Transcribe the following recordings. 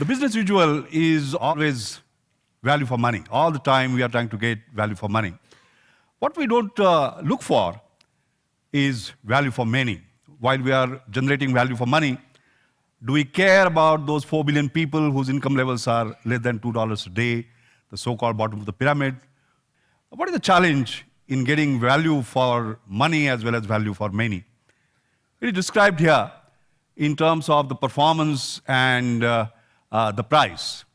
The business usual is always value for money. All the time we are trying to get value for money. What we don't look for is value for many. While we are generating value for money, do we care about those 4 billion people whose income levels are less than $2 a day, the so-called bottom of the pyramid? What is the challenge in getting value for money as well as value for many? It is described here in terms of the performance and the price.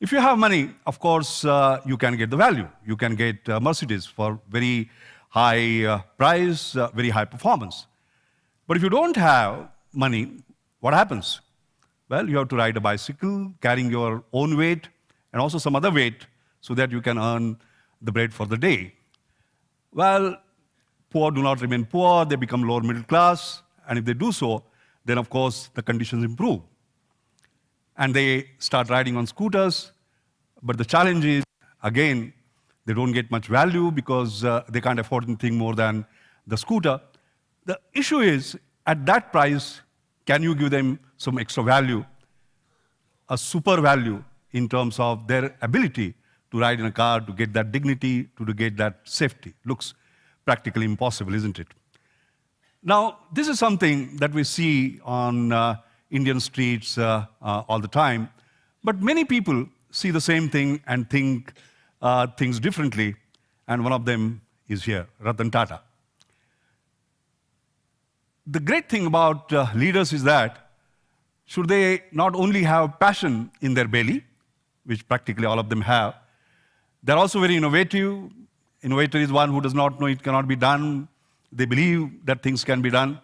If you have money, of course, you can get the value. You can get Mercedes for very high price, very high performance. But if you don't have money, what happens? Well, you have to ride a bicycle, carrying your own weight, and also some other weight, so that you can earn the bread for the day. Well, poor do not remain poor, they become lower middle class, and if they do so, then of course the conditions improve. And they start riding on scooters, but the challenge is, again, they don't get much value because they can't afford anything more than the scooter. The issue is, at that price, can you give them some extra value, a super value in terms of their ability to ride in a car, to get that dignity, to get that safety? Looks practically impossible, isn't it? Now, this is something that we see on Indian streets all the time, but many people see the same thing and think things differently, and one of them is here, Ratan Tata. The great thing about leaders is that should they not only have passion in their belly, which practically all of them have, they're also very innovative. Innovator is one who does not know it cannot be done. They believe that things can be done.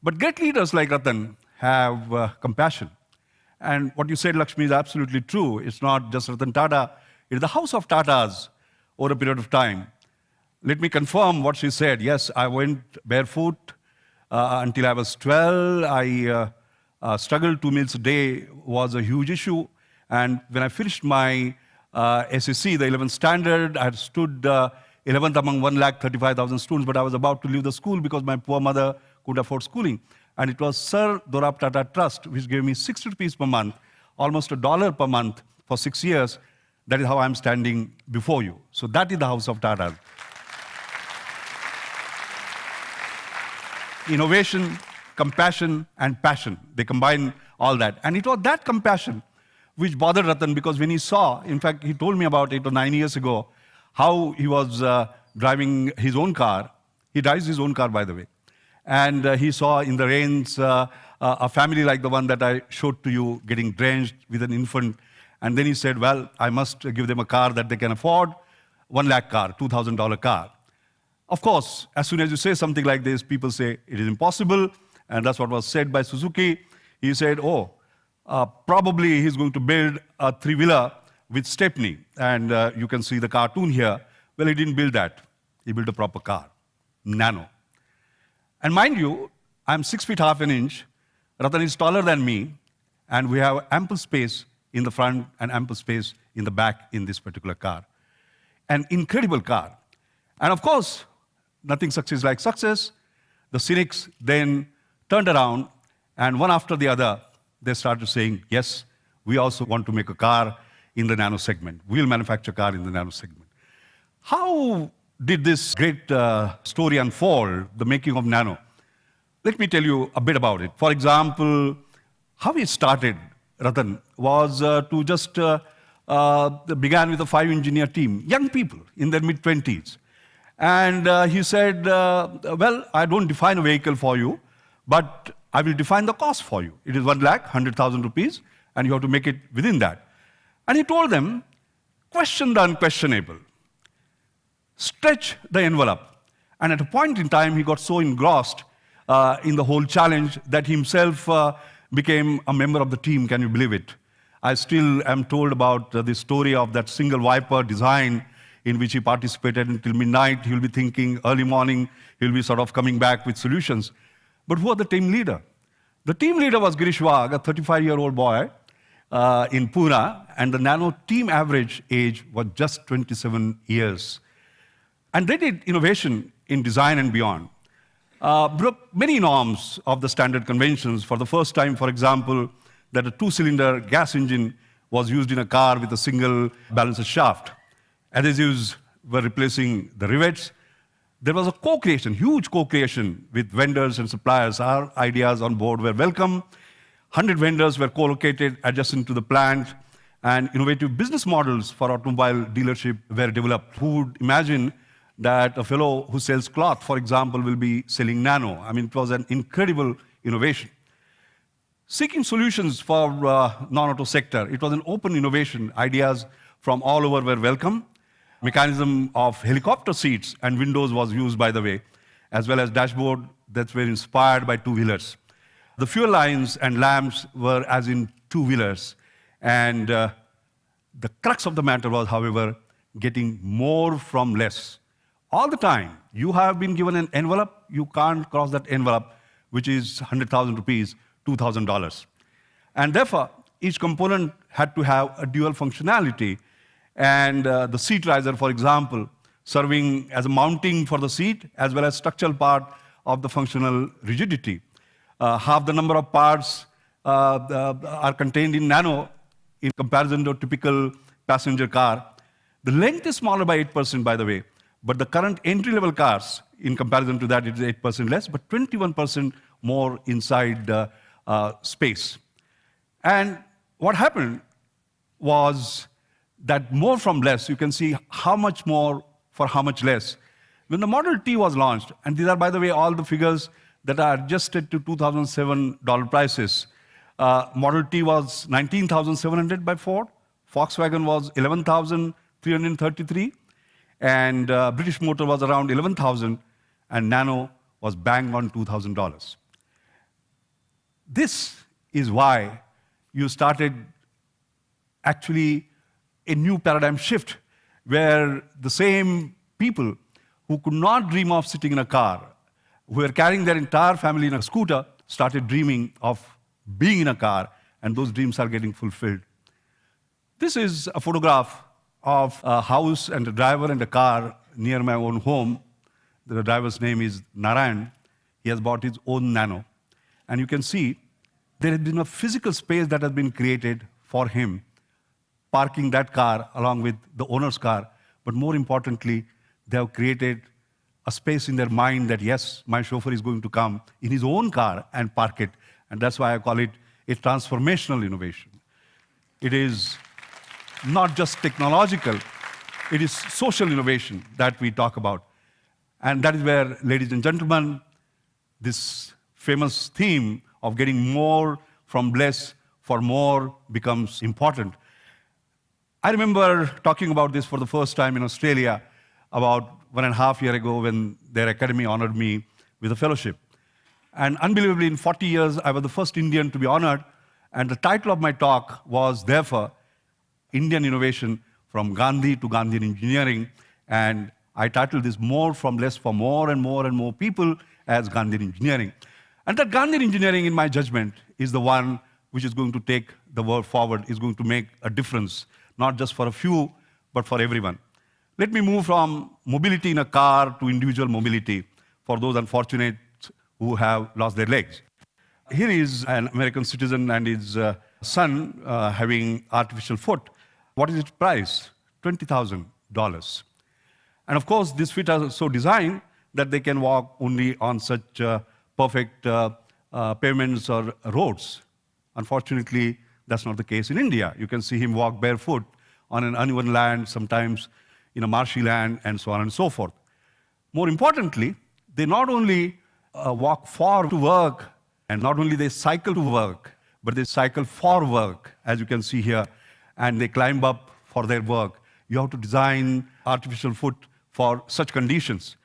But great leaders like Ratan have compassion. And what you said, Lakshmi, is absolutely true. It's not just Ratan Tata, it's the house of Tatas over a period of time. Let me confirm what she said. Yes, I went barefoot until I was 12. I struggled 2 meals a day was a huge issue. And when I finished my SSC, the 11th standard, I had stood 11th among 135,000 students, but I was about to leave the school because my poor mother couldn't afford schooling. And it was Sir Dorab Tata Trust, which gave me 60 rupees per month, almost $1 per month for 6 years. That is how I'm standing before you. So that is the house of Tata. Innovation, compassion, and passion. They combine all that. And it was that compassion which bothered Ratan, because when he saw, in fact, he told me about 8 or 9 years ago, how he was driving his own car. He drives his own car, by the way. And he saw in the rains a family like the one that I showed to you getting drenched with an infant. And then he said, well, I must give them a car that they can afford, 1 lakh car, $2,000 car. Of course, as soon as you say something like this, people say it is impossible. And that's what was said by Suzuki. He said, oh, probably he's going to build a 3-wheeler with Stepney. And you can see the cartoon here. Well, he didn't build that. He built a proper car, Nano. And mind you, I'm 6 feet half an inch. Ratan is taller than me. And we have ample space in the front and ample space in the back in this particular car. An incredible car. And of course, nothing succeeds like success. The cynics then turned around, and one after the other, they started saying, yes, we also want to make a car in the nano segment. We'll manufacture a car in the nano segment. How did this great story unfold, the making of nano? Let me tell you a bit about it. For example, how it started, Ratan, was to just began with a 5-engineer team, young people in their mid-20s. And he said, well, I don't define a vehicle for you, but I will define the cost for you. It is 1,100,000 rupees, and you have to make it within that. And he told them, question the unquestionable. Stretch the envelope. And at a point in time, he got so engrossed in the whole challenge that he himself became a member of the team. Can you believe it? I still am told about the story of that single wiper design in which he participated until midnight. He'll be thinking early morning, he'll be sort of coming back with solutions. But who was the team leader? The team leader was Girish Wagh, a 35-year-old boy in Pune, and the nano team average age was just 27 years. And they did innovation in design and beyond. Broke many norms of the standard conventions. For the first time, for example, that a two-cylinder gas engine was used in a car with a single balancer shaft. Adhesives were replacing the rivets. There was a co-creation, huge co-creation with vendors and suppliers. Our ideas on board were welcome. 100 vendors were co-located adjacent to the plant, and innovative business models for automobile dealership were developed. Who would imagine that a fellow who sells cloth, for example, will be selling nano? I mean, it was an incredible innovation. Seeking solutions for non-auto sector, it was an open innovation. Ideas from all over were welcome. Mechanism of helicopter seats and windows was used, by the way, as well as dashboard that were inspired by two-wheelers. The fuel lines and lamps were as in two-wheelers. And the crux of the matter was, however, getting more from less. All the time, you have been given an envelope, you can't cross that envelope, which is 100,000 rupees, $2,000. And therefore, each component had to have a dual functionality. And the seat riser, for example, serving as a mounting for the seat, as well as structural part of the functional rigidity. Half the number of parts are contained in nano in comparison to a typical passenger car. The length is smaller by 8%, by the way, but the current entry-level cars, in comparison to that, it is 8% less, but 21% more inside space. And what happened was that more from less, you can see how much more for how much less. When the Model T was launched, and these are, by the way, all the figures that are adjusted to 2007 dollar prices. Model T was 19,700 by Ford. Volkswagen was 11,333. And British Motor was around 11,000. And Nano was bang on $2,000. This is why you started actually a new paradigm shift, where the same people who could not dream of sitting in a car, who were carrying their entire family in a scooter, started dreaming of being in a car, and those dreams are getting fulfilled. This is a photograph of a house and a driver and a car near my own home. The driver's name is Narayan. He has bought his own Nano. And you can see there has been a physical space that has been created for him, parking that car along with the owner's car. But more importantly, they have created a space in their mind that, yes, my chauffeur is going to come in his own car and park it. And that's why I call it a transformational innovation. It is not just technological, it is social innovation that we talk about. And that is where, ladies and gentlemen, this famous theme of getting more from less for more becomes important. I remember talking about this for the first time in Australia about 1.5 years ago when their academy honored me with a fellowship. And unbelievably, in 40 years, I was the first Indian to be honored. And the title of my talk was, therefore, Indian Innovation from Gandhi to Gandhian Engineering. And I titled this More from Less for More and More and More People as Gandhian Engineering. And that Gandhian Engineering, in my judgment, is the one which is going to take the world forward, is going to make a difference, not just for a few, but for everyone. Let me move from mobility in a car to individual mobility for those unfortunate who have lost their legs. Here is an American citizen and his son having artificial foot. What is its price? $20,000. And of course, these feet are so designed that they can walk only on such perfect pavements or roads. Unfortunately, that's not the case in India. You can see him walk barefoot on an uneven land, sometimes in a marshy land, and so on and so forth. More importantly, they not only walk far to work, and not only they cycle to work, but they cycle for work, as you can see here, and they climb up for their work. You have to design artificial foot for such conditions.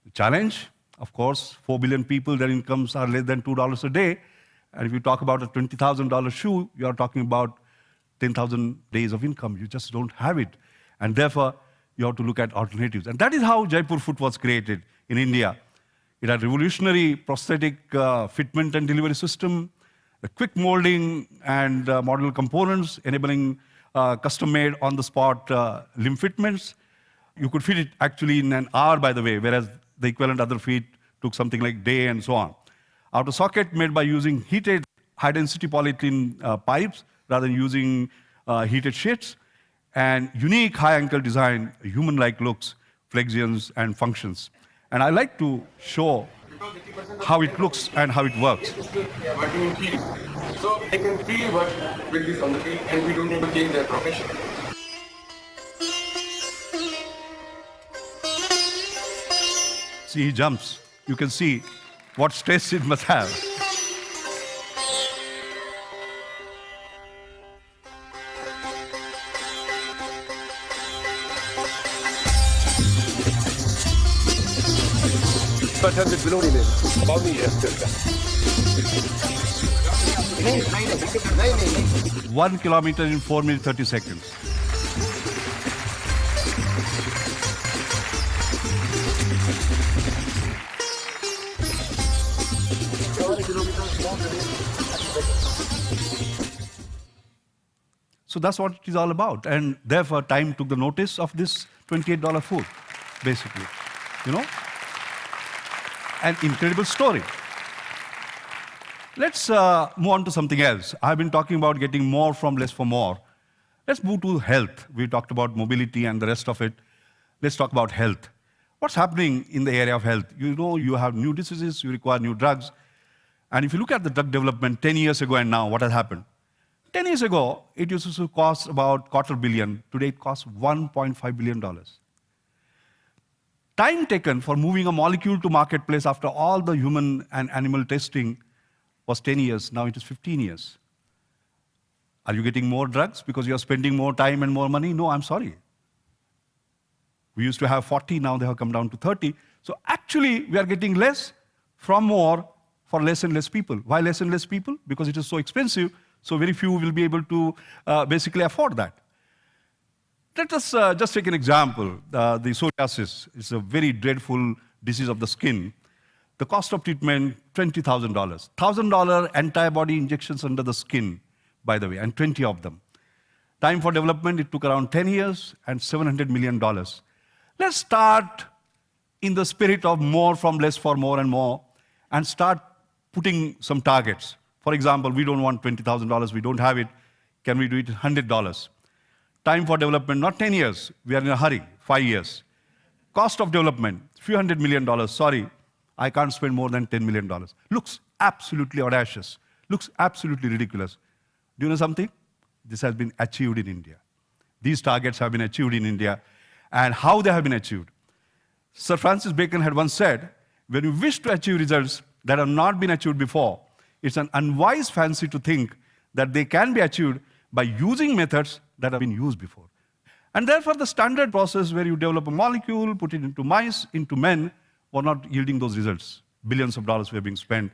The challenge, of course, 4 billion people, their incomes are less than $2 a day. And if you talk about a $20,000 shoe, you are talking about 10,000 days of income. You just don't have it. And therefore, you have to look at alternatives. And that is how Jaipur Foot was created in India. It had revolutionary prosthetic fitment and delivery system, the quick molding and model components, enabling custom-made, on-the-spot limb fitments. You could fit it actually in an hour, by the way, whereas the equivalent other feet took something like day and so on. Out of socket made by using heated high-density polyethylene pipes rather than using heated sheets, and unique high-ankle design, human-like looks, flexions, and functions. And I like to show how it looks and how it works. Working in field. So they can freely work with this on the field and we don't need to change their profession. See, he jumps. You can see what stress it must have. below about me, 1 kilometer in 4 minutes 30 seconds. So that's what it is all about. And therefore, time took the notice of this $28 food, basically. You know? An incredible story. Let's move on to something else. I've been talking about getting more from less for more. Let's move to health. We talked about mobility and the rest of it. Let's talk about health. What's happening in the area of health? You know, you have new diseases, you require new drugs. And if you look at the drug development 10 years ago and now, what has happened? 10 years ago, it used to cost about $250 million. Today, it costs $1.5 billion. Time taken for moving a molecule to marketplace after all the human and animal testing was 10 years. Now it is 15 years. Are you getting more drugs because you are spending more time and more money? No, I'm sorry. We used to have 40, now they have come down to 30. So actually, we are getting less from more for less and less people. Why less and less people? Because it is so expensive, so very few will be able to basically afford that. Let us just take an example. The psoriasis is a very dreadful disease of the skin. The cost of treatment, $20,000. $1,000 antibody injections under the skin, by the way, and 20 of them. Time for development, it took around 10 years and $700 million. Let's start in the spirit of more from less for more and more, and start putting some targets. For example, we don't want $20,000, we don't have it. Can we do it $100? Time for development, not 10 years. We are in a hurry, 5 years. Cost of development, few $100 million. Sorry, I can't spend more than $10 million. Looks absolutely audacious. Looks absolutely ridiculous. Do you know something? This has been achieved in India. These targets have been achieved in India. And how they have been achieved? Sir Francis Bacon had once said, when you wish to achieve results that have not been achieved before, it's an unwise fancy to think that they can be achieved by using methods that have been used before. And therefore, the standard process where you develop a molecule, put it into mice, into men, were not yielding those results. Billions of dollars were being spent.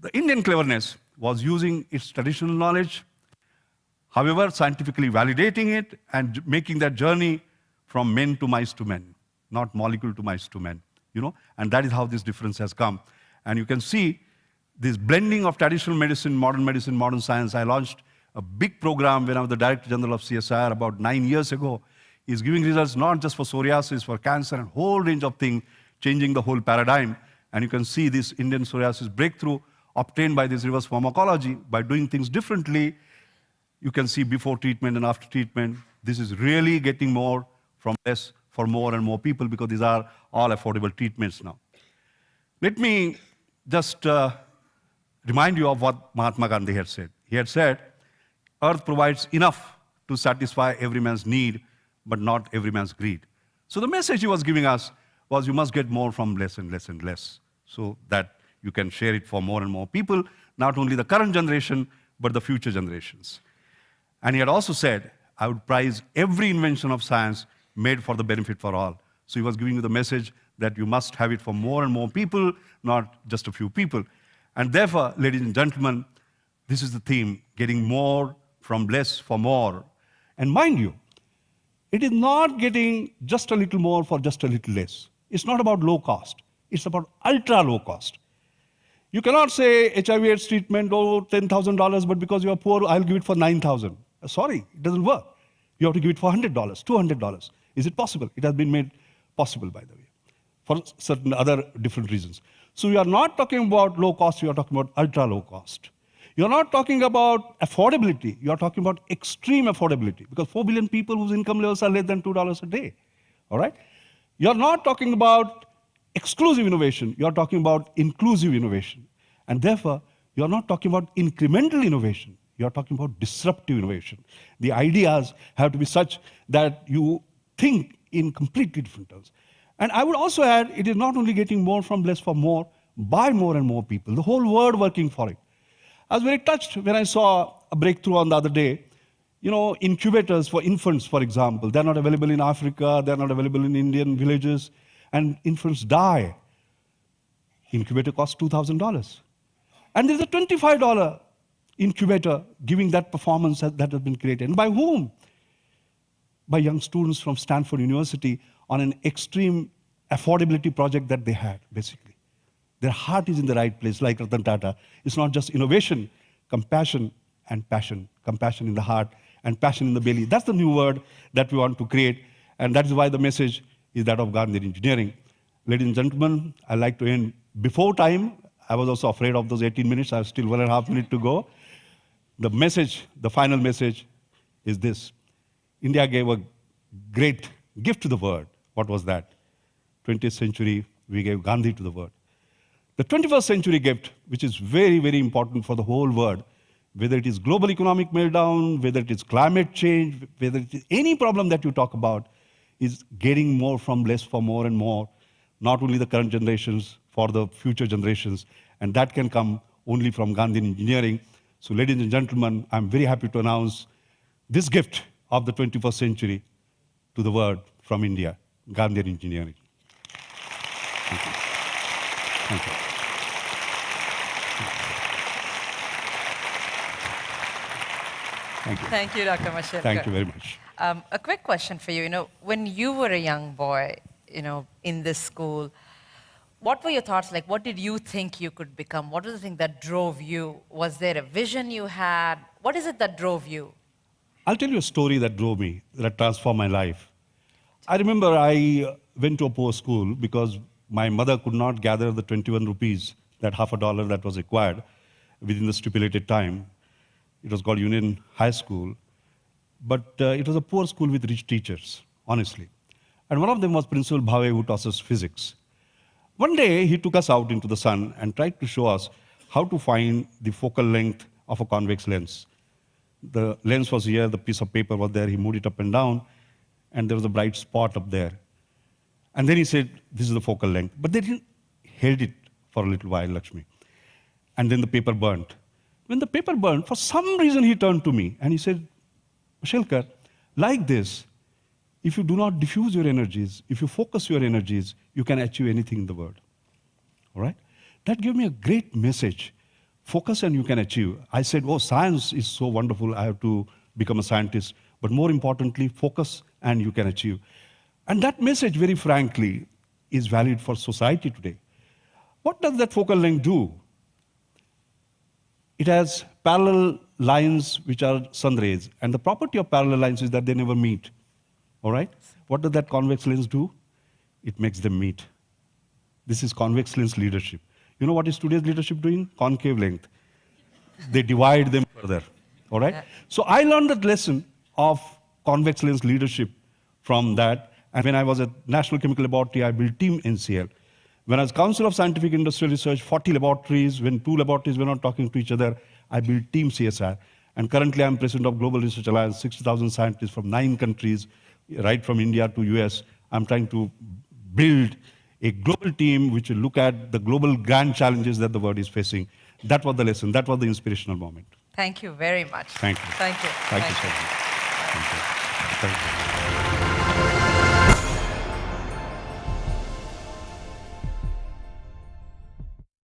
The Indian cleverness was using its traditional knowledge, however, scientifically validating it and making that journey from men to mice to men, not molecule to mice to men. You know? And that is how this difference has come. And you can see this blending of traditional medicine, modern science. I launched a big program when I was the Director General of CSIR about 9 years ago. Is giving results not just for psoriasis, for cancer, and a whole range of things, changing the whole paradigm. And you can see this Indian psoriasis breakthrough obtained by this reverse pharmacology, by doing things differently. You can see before treatment and after treatment. This is really getting more from less for more and more people, because these are all affordable treatments now. Let me just remind you of what Mahatma Gandhi had said. He had said, Earth provides enough to satisfy every man's need, but not every man's greed. So the message he was giving us was you must get more from less and less and less, so that you can share it for more and more people, not only the current generation, but the future generations. And he had also said, I would prize every invention of science made for the benefit for all. So he was giving you the message that you must have it for more and more people, not just a few people. And therefore, ladies and gentlemen, this is the theme, getting more from less for more. And mind you, it is not getting just a little more for just a little less. It's not about low cost. It's about ultra low cost. You cannot say HIV/AIDS treatment, oh, $10,000, but because you are poor, I'll give it for $9,000. Sorry, it doesn't work. You have to give it for $100, $200. Is it possible? It has been made possible, by the way, for certain other different reasons. So we are not talking about low cost, we are talking about ultra low cost. You're not talking about affordability. You're talking about extreme affordability because 4 billion people whose income levels are less than $2 a day. All right? You're not talking about exclusive innovation. You're talking about inclusive innovation. And therefore, you're not talking about incremental innovation. You're talking about disruptive innovation. The ideas have to be such that you think in completely different terms. And I would also add, it is not only getting more from less for more, by more and more people, the whole world working for it. I was very touched when I saw a breakthrough on the other day. You know, incubators for infants, for example, they're not available in Africa, they're not available in Indian villages, and infants die. Incubator costs $2,000. And there's a $25 incubator giving that performance that has been created. And by whom? By young students from Stanford University on an extreme affordability project that they had, basically. Their heart is in the right place, like Ratan Tata. It's not just innovation, compassion and passion. Compassion in the heart and passion in the belly. That's the new word that we want to create. And that is why the message is that of Gandhian engineering. Ladies and gentlemen, I'd like to end before time. I was also afraid of those 18 minutes. I have still 1.5 minutes to go. The message, the final message is this. India gave a great gift to the world. What was that? 20th century, we gave Gandhi to the world. The 21st century gift, which is very, very important for the whole world, whether it is global economic meltdown, whether it is climate change, whether it is any problem that you talk about, is getting more from less for more and more, not only the current generations, for the future generations. And that can come only from Gandhian engineering. So ladies and gentlemen, I'm very happy to announce this gift of the 21st century to the world from India, Gandhian engineering. Thank you. Thank you. Thank you. Thank you, Dr. Mashelkar. Thank you very much. A quick question for you. You know, when you were a young boy, you know, in this school, what were your thoughts like? What did you think you could become? What was the thing that drove you? Was there a vision you had? What is it that drove you? I'll tell you a story that drove me, that transformed my life. I remember I went to a poor school because my mother could not gather the 21 rupees, that $50 that was required within the stipulated time. It was called Union High School. But it was a poor school with rich teachers, honestly. And one of them was Principal Bhave, who taught us physics. One day, he took us out into the sun and tried to show us how to find the focal length of a convex lens. The lens was here, the piece of paper was there, he moved it up and down, and there was a bright spot up there. And then he said, this is the focal length. But they didn't held it for a little while, Lakshmi. And then the paper burnt. When the paper burned, for some reason he turned to me and he said, Mashelkar, like this, if you do not diffuse your energies, if you focus your energies, you can achieve anything in the world. All right? That gave me a great message. Focus and you can achieve. I said, oh, science is so wonderful, I have to become a scientist. But more importantly, focus and you can achieve. And that message, very frankly, is valid for society today. What does that focal length do? It has parallel lines which are sun rays. And the property of parallel lines is that they never meet. All right? What does that convex lens do? It makes them meet. This is convex lens leadership. You know what is today's leadership doing? Concave length. They divide them further. All right? So I learned that lesson of convex lens leadership from that. And when I was at National Chemical Laboratory, I built Team NCL. When I was Council of Scientific Industrial Research, 40 laboratories, when 2 laboratories were not talking to each other, I built Team CSR. And currently I'm president of Global Research Alliance, 60,000 scientists from 9 countries, right from India to US. I'm trying to build a global team which will look at the global grand challenges that the world is facing. That was the lesson. That was the inspirational moment. Thank you very much. Thank you. Thank you. Thank you so much. Thank you. Thank you.